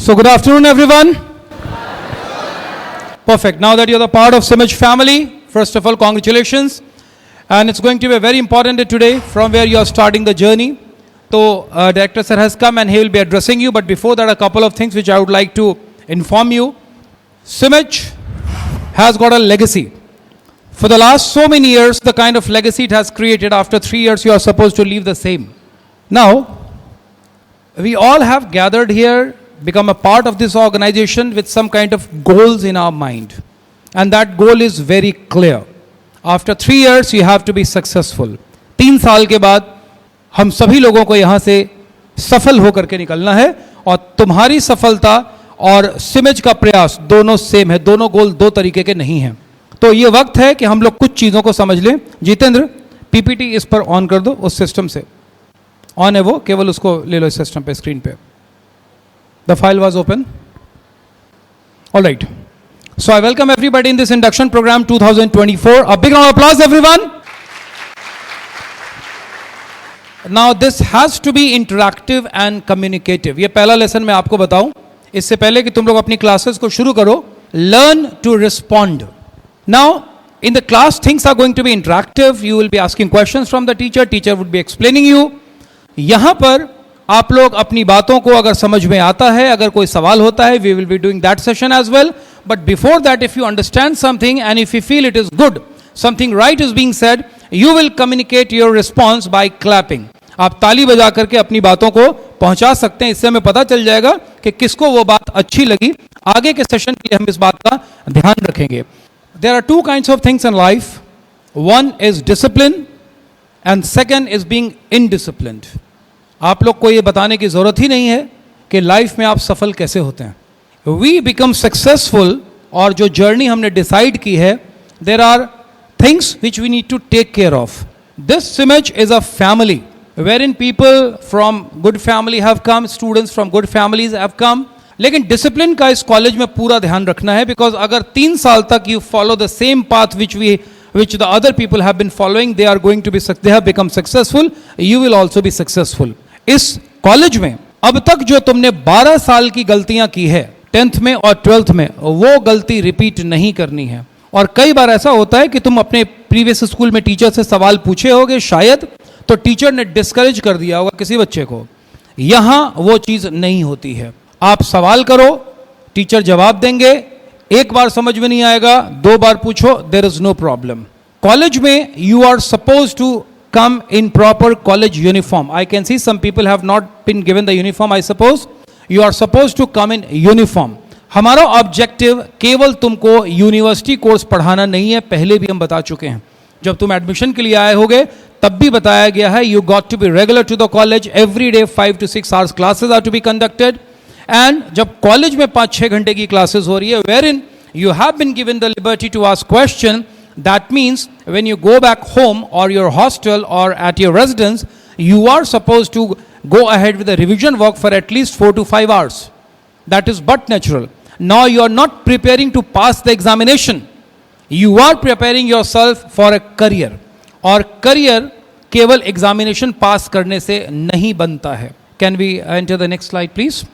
So good afternoon, everyone. Perfect. Now that you're the part of Simaj family, first of all, congratulations. And it's going to be a very important day today from where you are starting the journey. So, Director Sir has come and he will be addressing you. But before that, a couple of things which I would like to inform you. Simaj has got a legacy. For the last so many years, the kind of legacy it has created, after 3 years, you are supposed to leave the same. Now, we all have gathered here, become a part of this organization with some kind of goals in our mind. And that goal is very clear. After 3 years, you have to be successful. 3 साल के बाद हम सभी लोगों को यहाँ से सफल होकर के निकलना है और तुम्हारी सफलता और सिमज का प्रयास दोनों सेम है, दोनों गोल दो तरीके के नहीं हैं. तो ये वक्त है कि हम लोग कुछ चीज़ों को समझ लें. जितेंद्र, पीपीटी इस पर ऑन कर दो, उस सिस्टम से ऑन है वो, केवल उसको ले लो इस सिस्टम पे, स्क्रीन पे. The file was open. All right. So I welcome everybody in this induction program 2024. A big round of applause, everyone. Now this has to be interactive and communicative. ये पहला लेसन मैं आपको बताऊं. इससे पहले कि तुम लोग अपनी क्लासेस को शुरू करो, learn to respond. Now in the class things are going to be interactive. You will be asking questions from the teacher. Teacher would be explaining you. यहाँ पर आप लोग अपनी बातों को अगर समझ में आता है, अगर कोई सवाल होता है, we will be doing that session as well. But before that, if you understand something and if you feel it is good, something right is being said, you will communicate your response by clapping. आप ताली बजा करके अपनी बातों को पहुंचा सकते हैं. इससे हमें पता चल जाएगा कि किसको वो बात अच्छी लगी. आगे के सेशन के लिए हम इस बात का ध्यान रखेंगे. There are two kinds of things in life. One is discipline and second is being indisciplined. आप लोग को ये बताने की ज़रूरत ही नहीं है कि लाइफ में आप सफल कैसे होते हैं. वी बिकम सक्सेसफुल, और जो जर्नी हमने डिसाइड की है, there are things which we need to take care of. This SIMS is a family where in people from good family have come, students from good families have come. लेकिन discipline का इस college में पूरा ध्यान रखना है, बिकॉज अगर 3 साल तक you follow the same path which the other people have been following, they are going to be, they have become successful, you will also be successful. इस कॉलेज में अब तक जो तुमने 12 साल की गलतियां की है 10th में और 12th में, वो गलती रिपीट नहीं करनी है. और कई बार ऐसा होता है कि तुम अपने प्रीवियस स्कूल में टीचर से सवाल पूछे होगे शायद, तो टीचर ने डिस्करेज कर दिया होगा किसी बच्चे को. यहां वो चीज नहीं होती है. आप सवाल करो, टीचर जवाब देंगे. एक बार समझ में नहीं आएगा, 2 बार पूछो, there is no problem. College में you are suppose to come in proper college uniform. I can see some people have not been given the uniform. I suppose you are supposed to come in uniform. हमारा objective केवल तुमको university course पढ़ाना नहीं है, पहले भी हम बता चुके हैं. जब तुम एडमिशन के लिए आए होगे तब भी बताया गया है, you got to be regular to the college every day. 5 to 6 hours classes are to be conducted. And जब कॉलेज में 5-6 घंटे की क्लासेस हो रही है, wherein you have been given the liberty to ask question. That means when you go back home or your hostel or at your residence, you are supposed to go ahead with the revision work for at least 4 to 5 hours. That is but natural. Now you are not preparing to pass the examination. You are preparing yourself for a career. और career केवल examination pass करने से नहीं बनता है. Can we enter the next slide please?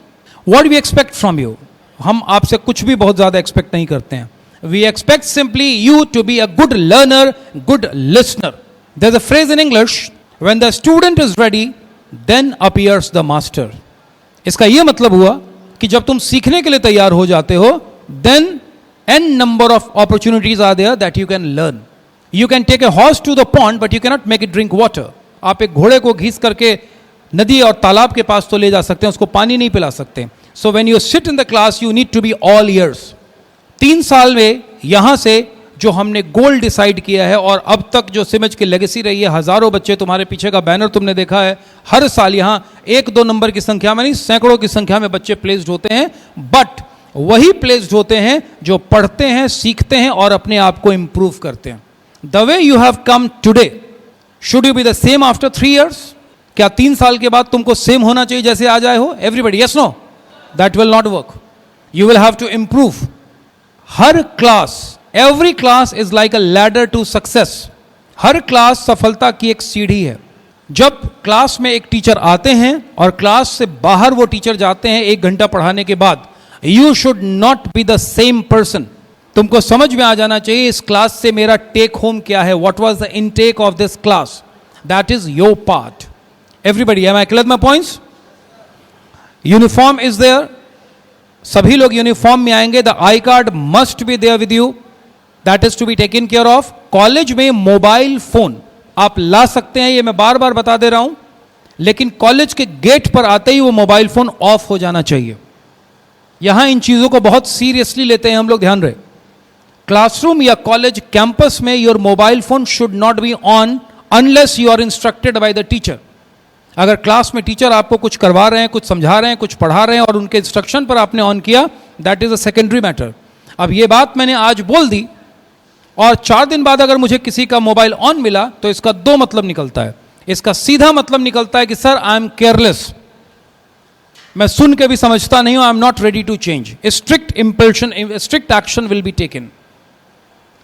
What do we expect from you? हम आपसे कुछ भी बहुत ज़्यादा expect नहीं करते हैं. We expect simply you to be a good learner, good listener. There's a phrase in English, when the student is ready, then appears the master. इसका ये मतलब हुआ कि जब तुम सीखने के लिए तैयार हो जाते हो, then n number of opportunities are there that you can learn. You can take a horse to the pond, but you cannot make it drink water. आप एक घोड़े को घीस करके नदी और तालाब के पास तो ले जा सकते हैं, उसको पानी नहीं पिला सकते. So when you sit in the class, you need to be all ears. 3 साल में यहां से जो हमने गोल डिसाइड किया है, और अब तक जो सिमज की लेगेसी रही है, हजारों बच्चे, तुम्हारे पीछे का बैनर तुमने देखा है, हर साल यहां 1-2 नंबर की संख्या में नहीं, सैकड़ों की संख्या में बच्चे प्लेस्ड होते हैं. बट वही प्लेस्ड होते हैं जो पढ़ते हैं, सीखते हैं और अपने आप को इंप्रूव करते हैं. The way you have come today, should you be the same after 3 years? क्या 3 साल के बाद तुमको सेम होना चाहिए जैसे आज आए हो? Everybody yes no? That will not work. You will have to improve. हर class, every class is like a ladder to success. हर क्लास सफलता की एक सीढ़ी है. जब क्लास में एक टीचर आते हैं और क्लास से बाहर वो टीचर जाते हैं 1 घंटा पढ़ाने के बाद, you should not be the same person. तुमको समझ में आ जाना चाहिए इस क्लास से मेरा टेक होम क्या है, what was the intake of this class, that is your part. Everybody, am I clear my points? Uniform is there, सभी लोग यूनिफॉर्म में आएंगे. The I card must be there with you, that is to be taken care of. College में mobile phone आप ला सकते हैं, ये मैं बार बार बता दे रहा हूं, लेकिन कॉलेज के गेट पर आते ही वो मोबाइल फोन ऑफ हो जाना चाहिए. यहां इन चीजों को बहुत सीरियसली लेते हैं हम लोग, ध्यान रहे. क्लासरूम या कॉलेज कैंपस में your mobile phone should not be on unless you are instructed by the teacher. अगर क्लास में टीचर आपको कुछ करवा रहे हैं, कुछ समझा रहे हैं, कुछ पढ़ा रहे हैं और उनके इंस्ट्रक्शन पर आपने ऑन किया, that is a secondary matter. अब ये बात मैंने आज बोल दी और 4 दिन बाद अगर मुझे किसी का मोबाइल ऑन मिला तो इसका 2 मतलब निकलता है. इसका सीधा मतलब निकलता है कि सर आई एम केयरलेस, मैं सुन के भी समझता नहीं हूं, I am not ready to change. Strict impulsion, strict action will be taken.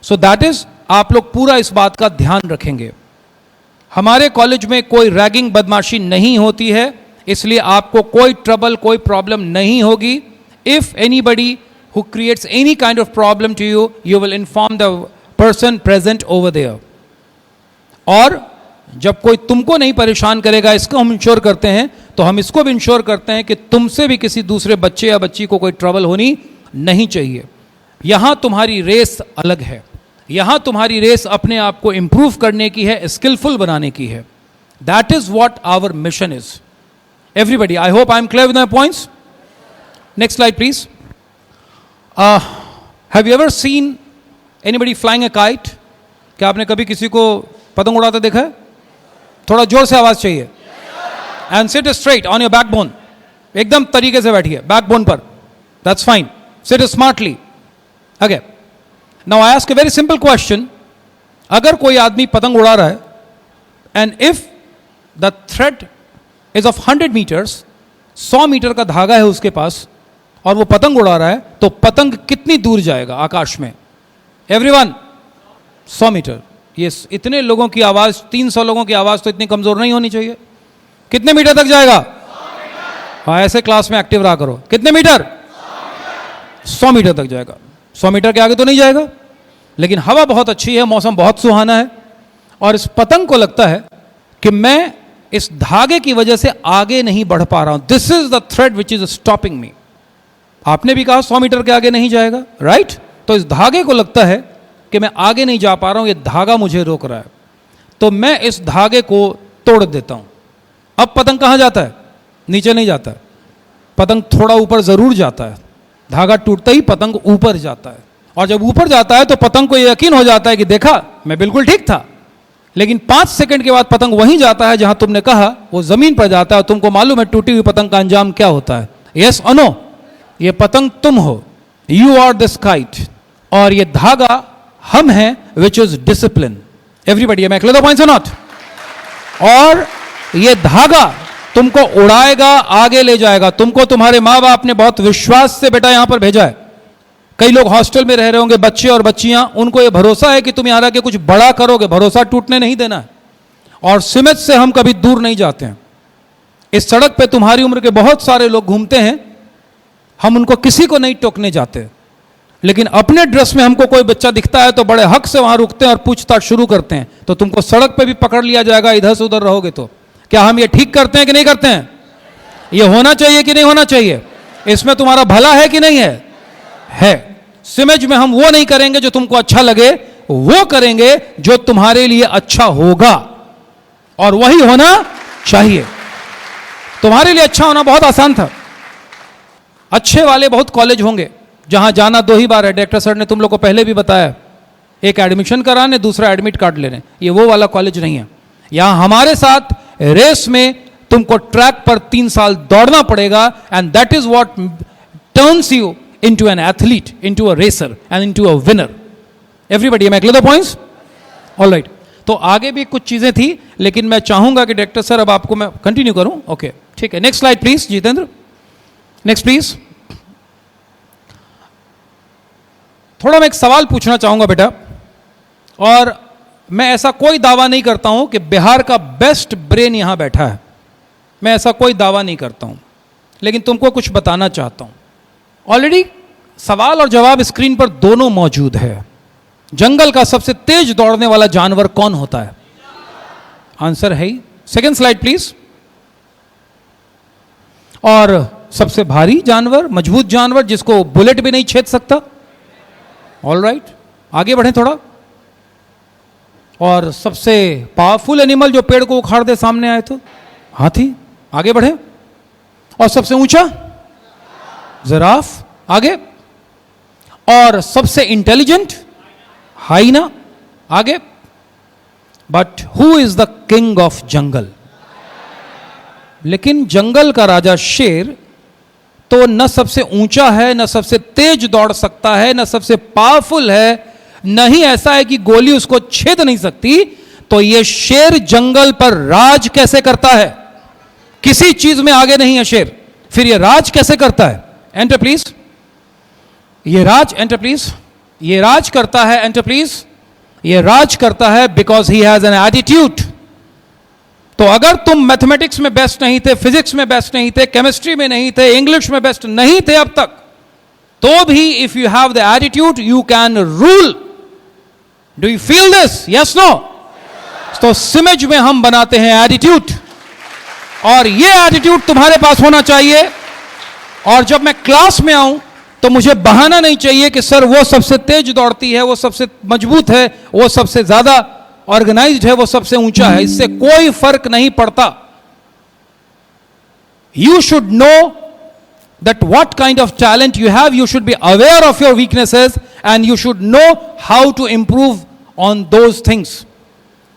So that is, आप लोग पूरा इस बात का ध्यान रखेंगे. हमारे कॉलेज में कोई रैगिंग बदमाशी नहीं होती है, इसलिए आपको कोई ट्रबल, कोई प्रॉब्लम नहीं होगी. If anybody who creates any kind of problem to you, you will inform the person present over there. और जब कोई तुमको नहीं परेशान करेगा, इसको हम इंश्योर करते हैं, तो हम इसको भी इंश्योर करते हैं कि तुमसे भी किसी दूसरे बच्चे या बच्ची को कोई ट्रबल होनी नहीं चाहिए. यहां तुम्हारी रेस अलग है, यहां तुम्हारी रेस अपने आप को इंप्रूव करने की है, स्किलफुल बनाने की है. That is what our mission is. Everybody, I hope I am clear with my points. Next slide please. Have you ever seen anybody flying a kite? क्या आपने कभी किसी को पतंग उड़ाते देखा है? थोड़ा जोर से आवाज चाहिए. And sit straight on your backbone, एकदम तरीके से बैठिए बैकबोन पर. That's fine. Sit smartly. Okay, now I ask a very simple question. अगर कोई आदमी पतंग उड़ा रहा है and if the thread is of 100 metres, 100 metre का धागा है उसके पास और वो पतंग उड़ा रहा है, तो पतंग कितनी दूर जाएगा आकाश में? Everyone, 100 metre. ये इतने लोगों की आवाज, 300 लोगों की आवाज तो इतनी कमजोर नहीं होनी चाहिए. कितने मीटर तक जाएगा? हाँ, ऐसे क्लास में एक्टिव रहा करो. कितने मीटर? 100 मीटर तक जाएगा. 100 मीटर के आगे तो नहीं जाएगा. लेकिन हवा बहुत अच्छी है, मौसम बहुत सुहाना है और इस पतंग को लगता है कि मैं इस धागे की वजह से आगे नहीं बढ़ पा रहा हूं. This is the thread which is stopping me. आपने भी कहा 100 मीटर के आगे नहीं जाएगा, राइट? तो इस धागे को लगता है कि मैं आगे नहीं जा पा रहा हूं, ये धागा मुझे रोक रहा है, तो मैं इस धागे को तोड़ देता हूं. अब पतंग कहां जाता है? नीचे नहीं जाता है. पतंग थोड़ा ऊपर जरूर जाता है. धागा टूटता ही पतंग ऊपर जाता है, और जब ऊपर जाता है तो पतंग को यह यकीन हो जाता है कि देखा, मैं बिल्कुल ठीक था. लेकिन 5 सेकंड के बाद पतंग वहीं जाता है जहां तुमने कहा, वो जमीन पर जाता है. और तुमको मालूम है टूटी हुई पतंग का अंजाम क्या होता है? यस और नो? ये पतंग तुम हो, यू आर दिस काइट, और ये धागा हम हैं, विच इज डिसिप्लिन. एवरीबडी, मैं क्लियर द पॉइंट्स और नॉट? और ये धागा तुमको उड़ाएगा, आगे ले जाएगा. तुमको तुम्हारे माँ बाप ने बहुत विश्वास से बेटा यहां पर भेजा है. कई लोग हॉस्टल में रह रहे होंगे, बच्चे और बच्चियां, उनको ये भरोसा है कि तुम यहां आके कुछ बड़ा करोगे. भरोसा टूटने नहीं देना है. और सिमत से हम कभी दूर नहीं जाते हैं. इस सड़क पे तुम्हारी उम्र के बहुत सारे लोग घूमते हैं, हम उनको किसी को नहीं टोकने जाते. लेकिन अपने ड्रेस में हमको कोई बच्चा दिखता है तो बड़े हक से वहां रुकते हैं और पूछताछ शुरू करते हैं. तो तुमको सड़क पे भी पकड़ लिया जाएगा इधर से उधर रहोगे तो. क्या हम ये ठीक करते हैं कि नहीं करते हैं? ये होना चाहिए कि नहीं होना चाहिए? इसमें तुम्हारा भला है कि नहीं है? है. सिमज में हम वो नहीं करेंगे जो तुमको अच्छा लगे, वो करेंगे जो तुम्हारे लिए अच्छा होगा, और वही होना चाहिए. तुम्हारे लिए अच्छा होना बहुत आसान था. अच्छे वाले बहुत कॉलेज होंगे जहां जाना 2 ही बार है. डायरेक्टर सर ने तुम लोग को पहले भी बताया, एक एडमिशन कराने, दूसरा एडमिट कार्ड लेने. ये वो वाला कॉलेज नहीं है. यहां हमारे साथ रेस में तुमको ट्रैक पर 3 साल दौड़ना पड़ेगा, and that is what turns you into an athlete, into a racer and into a winner. Everybody, am I clear the points? Alright. तो आगे भी कुछ चीजें थी, लेकिन मैं चाहूंगा कि डायरेक्टर सर अब आपको मैं कंटिन्यू करूं. ओके, ठीक है. Next slide please, Jitendra. Next please. थोड़ा मैं एक सवाल पूछना चाहूंगा बेटा, और मैं ऐसा कोई दावा नहीं करता हूं कि बिहार का बेस्ट ब्रेन यहां बैठा है, मैं ऐसा कोई दावा नहीं करता हूं, लेकिन तुमको कुछ बताना चाहता हूं। ऑलरेडी सवाल और जवाब स्क्रीन पर दोनों मौजूद है। जंगल का सबसे तेज दौड़ने वाला जानवर कौन होता है? आंसर है ही। Second slide please. और सबसे भारी जानवर, मजबूत जानवर जिसको बुलेट भी नहीं छेद सकता? ऑल राइट, आगे बढ़े थोड़ा। और सबसे पावरफुल एनिमल जो पेड़ को उखाड़ दे सामने आए तो? हाथी। आगे बढ़े। और सबसे ऊंचा? जिराफ। आगे। और सबसे इंटेलिजेंट? हाइना। आगे। But who is the king of jungle? लेकिन जंगल का राजा शेर तो न सबसे ऊंचा है, न सबसे तेज दौड़ सकता है, न सबसे पावरफुल है, न ही ऐसा है कि गोली उसको छेद नहीं सकती। तो यह शेर जंगल पर राज कैसे करता है? किसी चीज में आगे नहीं है शेर, फिर यह राज कैसे करता है? Enter please. ये राज, एंटर प्लीज। ये राज करता है, एंटर प्लीज। ये राज करता है because he has an attitude. तो अगर तुम मैथमेटिक्स में बेस्ट नहीं थे, फिजिक्स में बेस्ट नहीं थे, केमिस्ट्री में नहीं थे, इंग्लिश में बेस्ट नहीं थे अब तक, तो भी if you have the attitude you can rule. Do you feel this? Yes, no? तो सिमेज में हम बनाते हैं एटीट्यूड, और ये एटीट्यूड तुम्हारे पास होना चाहिए। और जब मैं क्लास में आऊं तो मुझे बहाना नहीं चाहिए कि सर वो सबसे तेज दौड़ती है, वो सबसे मजबूत है, वो सबसे ज्यादा ऑर्गेनाइज्ड है, वो सबसे ऊंचा है। इससे कोई फर्क नहीं पड़ता। You should know that what kind of talent you have, you should be aware of your weaknesses and you should know how to improve on those things.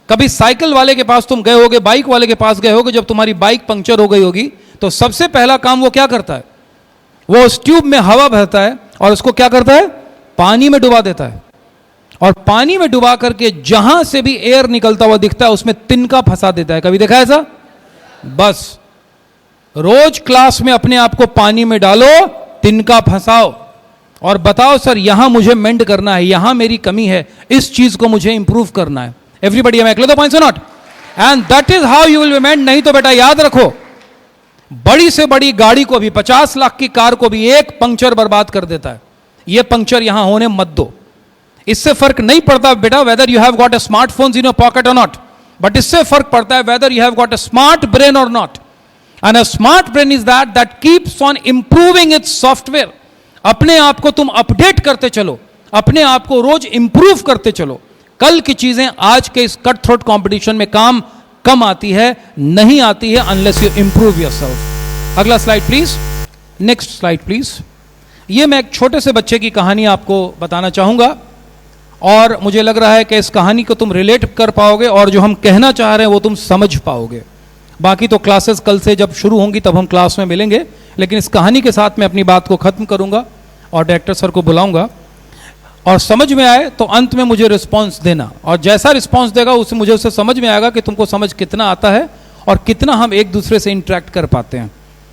कभी साइकिल वाले के पास तुम गए होगे, बाइक वाले के पास गए होगे, जब तुम्हारी बाइक पंक्चर हो गई होगी तो सबसे पहला काम वो क्या करता है? वो उस ट्यूब में हवा भरता है और उसको क्या करता है? पानी में डुबा देता है। और पानी में डुबा करके जहां से भी एयर निकलता हुआ दिखता है उसमें तिनका फंसा देता है। कभी देखा है ऐसा? बस रोज क्लास में अपने आप को पानी में डालो, तिनका फंसाओ और बताओ सर यहां मुझे मेंड करना है, यहां मेरी कमी है, इस चीज को मुझे इंप्रूव करना है। Everybody am clear the points और not? And that is how you will be made. नहीं तो बेटा याद रखो, बड़ी से बड़ी गाड़ी को भी, 50 लाख की कार को भी एक पंक्चर बर्बाद कर देता है। यह पंक्चर यहां होने मत दो। इससे फर्क नहीं पड़ता बेटा whether you have got a smartphone in your pocket और नॉट, बट इससे फर्क पड़ता है whether you have got a smart brain और not. And a smart brain is that keeps on improving its software. अपने आप को तुम अपडेट करते चलो, अपने आप को रोज इंप्रूव करते चलो। कल की चीजें आज के इस कट थ्रोट कंपटीशन में काम कम आती है, नहीं आती है अनलेस यू इंप्रूव योरसेल्फ। अगला slide please. Next slide please. ये मैं एक छोटे से बच्चे की कहानी आपको बताना चाहूंगा और मुझे लग रहा है कि इस कहानी को तुम रिलेट कर पाओगे और जो हम कहना चाह रहे हैं वो तुम समझ पाओगे। बाकी तो क्लासेस कल से जब शुरू होंगी तब हम क्लास में मिलेंगे, लेकिन इस कहानी के साथ मैं अपनी बात को खत्म करूंगा और डायरेक्टर सर को बुलाऊंगा और समझ में आए तो अंत में मुझे रिस्पॉन्स देना, और जैसा रिस्पॉन्स देगा उससे मुझे उससे समझ में आएगा कि तुमको समझ कितना आता है और कितना हम एक दूसरे से इंटरेक्ट कर पाते हैं।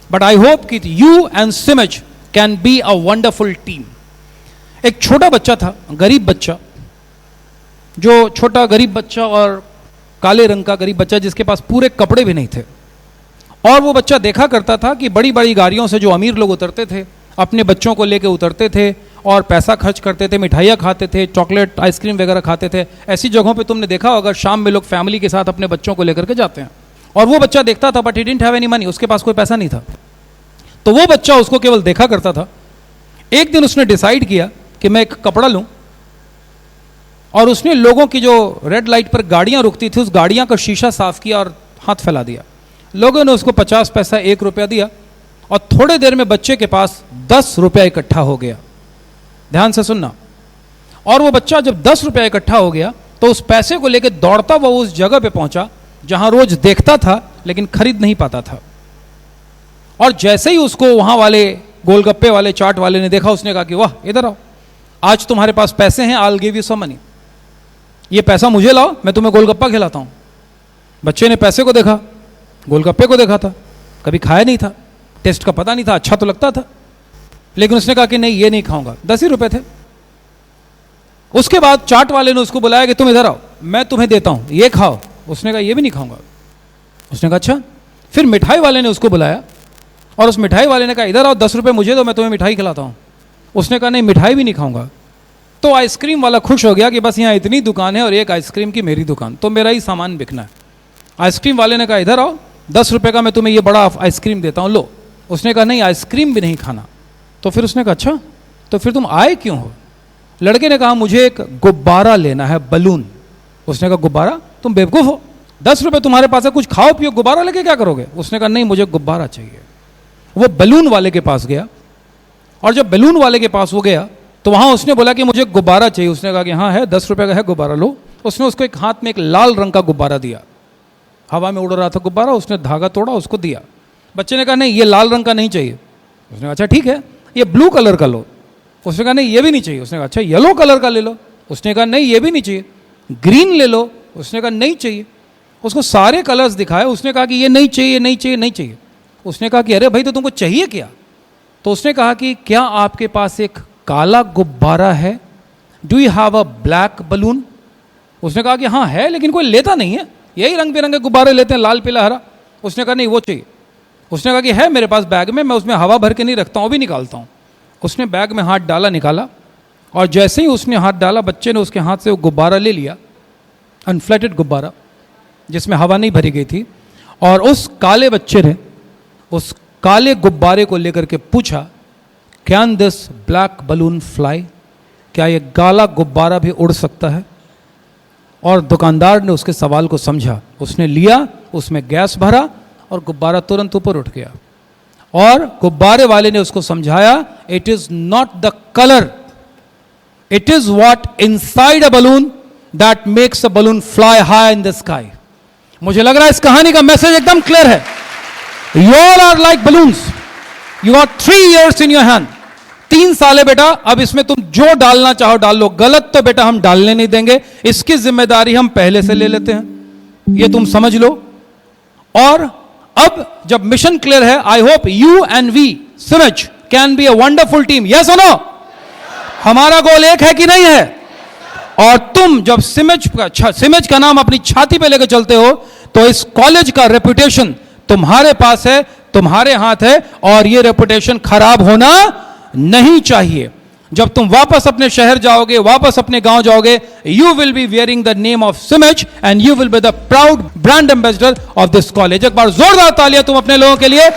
बट आई होप कि you and SIMS can be a wonderful team. एक छोटा बच्चा था, गरीब बच्चा, जो छोटा गरीब बच्चा और काले रंग का गरीब बच्चा जिसके पास पूरे कपड़े भी नहीं थे। और वो बच्चा देखा करता था कि बड़ी बड़ी गाड़ियों से जो अमीर लोग उतरते थे अपने बच्चों को लेके उतरते थे और पैसा खर्च करते थे, मिठाइयाँ खाते थे, चॉकलेट आइसक्रीम वगैरह खाते थे। ऐसी जगहों पे तुमने देखा होगा शाम में लोग फैमिली के साथ अपने बच्चों को लेकर के जाते हैं। और वो बच्चा देखता था but he didn't have any money, उसके पास कोई पैसा नहीं था। तो वो बच्चा उसको केवल देखा करता था। एक दिन उसने डिसाइड किया कि मैं एक कपड़ा लूं, और उसने लोगों की जो रेड लाइट पर गाड़ियां रुकती थी उस गाड़ियां का शीशा साफ किया और हाथ फैला दिया। लोगों ने उसको 50 पैसा, 1 रुपया दिया और थोड़े देर में बच्चे के पास 10 रुपया इकट्ठा हो गया। ध्यान से सुनना। और वो बच्चा जब 10 रुपया इकट्ठा हो गया तो उस पैसे को लेकर दौड़ता वो उस जगह पे पहुंचा जहां रोज देखता था लेकिन खरीद नहीं पाता था। और जैसे ही उसको वहां वाले गोलगप्पे वाले, चाट वाले ने देखा, उसने कहा कि वाह इधर आओ, आज तुम्हारे पास पैसे हैं, I will give you some money, ये पैसा मुझे लाओ, मैं तुम्हें गोलगप्पा खिलाता हूं। बच्चे ने पैसे को देखा, गोलगप्पे को देखा था, कभी खाया नहीं था, टेस्ट का पता नहीं था, अच्छा तो लगता था, लेकिन उसने कहा कि नहीं ये नहीं खाऊंगा। 10 ही रुपए थे। उसके बाद चाट वाले ने उसको बुलाया कि तुम इधर आओ, मैं तुम्हें देता हूं, ये खाओ। उसने कहा ये भी नहीं खाऊंगा। उसने कहा अच्छा। फिर मिठाई वाले ने उसको बुलाया और उस मिठाई वाले ने कहा इधर आओ, 10 रुपये मुझे दो, मैं तुम्हें मिठाई खिलाता हूं। उसने कहा नहीं, मिठाई भी नहीं खाऊंगा। तो आइसक्रीम वाला खुश हो गया कि बस यहाँ इतनी दुकान है और एक आइसक्रीम की मेरी दुकान, तो मेरा ही सामान बिकना है। आइसक्रीम वाले ने कहा इधर आओ, 10 रुपये का मैं तुम्हें ये बड़ा आइसक्रीम देता हूँ, लो। उसने कहा नहीं, आइसक्रीम भी नहीं खाना। तो फिर उसने कहा अच्छा, तो फिर तुम आए क्यों हो? लड़के ने कहा मुझे एक गुब्बारा लेना है, बलून। उसने कहा गुब्बारा? तुम बेवकूफ़ हो, 10 रुपये तुम्हारे पास है, कुछ खाओ पियो, गुब्बारा लेके क्या करोगे? उसने कहा नहीं, मुझे गुब्बारा चाहिए। वो बलून वाले के पास गया और जब बलून वाले के पास वो गया तो वहां उसने बोला कि मुझे गुब्बारा चाहिए। उसने कहा कि हाँ है, 10 रुपये का है, गुब्बारा लो। उसने उसको एक हाथ में एक लाल रंग का गुब्बारा दिया, हवा में उड़ रहा था गुब्बारा। उसने धागा तोड़ा, उसको दिया। बच्चे ने कहा नहीं, ये लाल रंग का नहीं चाहिए। उसने कहा अच्छा ठीक है, ये ब्लू कलर का लो। उसने कहा नहीं, ये भी नहीं चाहिए। उसने कहा अच्छा, येलो कलर का ले लो। उसने कहा नहीं, ये भी नहीं चाहिए। ग्रीन ले लो। उसने कहा नहीं चाहिए। उसको सारे कलर्स दिखाए। उसने कहा कि ये नहीं चाहिए, नहीं चाहिए, नहीं चाहिए। उसने कहा कि अरे भाई, तो तुमको चाहिए क्या? तो उसने कहा कि क्या आपके पास एक काला गुब्बारा है? Do you have a black balloon? उसने कहा कि हाँ है, लेकिन कोई लेता नहीं है, यही रंग बिरंगे गुब्बारे लेते हैं, लाल पीला हरा। उसने कहा नहीं, वो चाहिए। उसने कहा कि है मेरे पास बैग में, मैं उसमें हवा भर के नहीं रखता हूँ, भी निकालता हूँ। उसने बैग में हाथ डाला, निकाला, और जैसे ही उसने हाथ डाला, बच्चे ने उसके हाथ से वो गुब्बारा ले लिया, अनफ्लैटेड गुब्बारा जिसमें हवा नहीं भरी गई थी। और उस काले बच्चे ने उस काले गुब्बारे को लेकर के पूछा, can this black balloon fly? क्या ये काला गुब्बारा भी उड़ सकता है? और दुकानदार ने उसके सवाल को समझा, उसने लिया, उसमें गैस भरा और गुब्बारा तुरंत ऊपर उठ गया। और गुब्बारे वाले ने उसको समझाया, it is not the colour, it is what inside a balloon that makes a balloon fly high in the sky. मुझे लग रहा है इस कहानी का मैसेज एकदम क्लियर है। You all are like balloons. You got 3 years in your hand. 3 साल है बेटा, अब इसमें तुम जो डालना चाहो डाल लो। गलत तो बेटा हम डालने नहीं देंगे, इसकी जिम्मेदारी हम पहले से ले लेते हैं, ये तुम समझ लो। और अब जब मिशन क्लियर है, I hope you and we SIMS can be a wonderful team. Yes और नो? हमारा गोल एक है कि नहीं है? और तुम जब सिमज का नाम अपनी छाती पे लेकर चलते हो, तो इस कॉलेज का रेपुटेशन तुम्हारे पास है, तुम्हारे हाथ है, और ये रेपुटेशन खराब होना नहीं चाहिए। जब तुम वापस अपने शहर जाओगे, वापस अपने गांव जाओगे, you will be wearing the name of SIMS and you will be the proud brand ambassador of this college. एक बार जोरदार तालियां तुम अपने लोगों के लिए।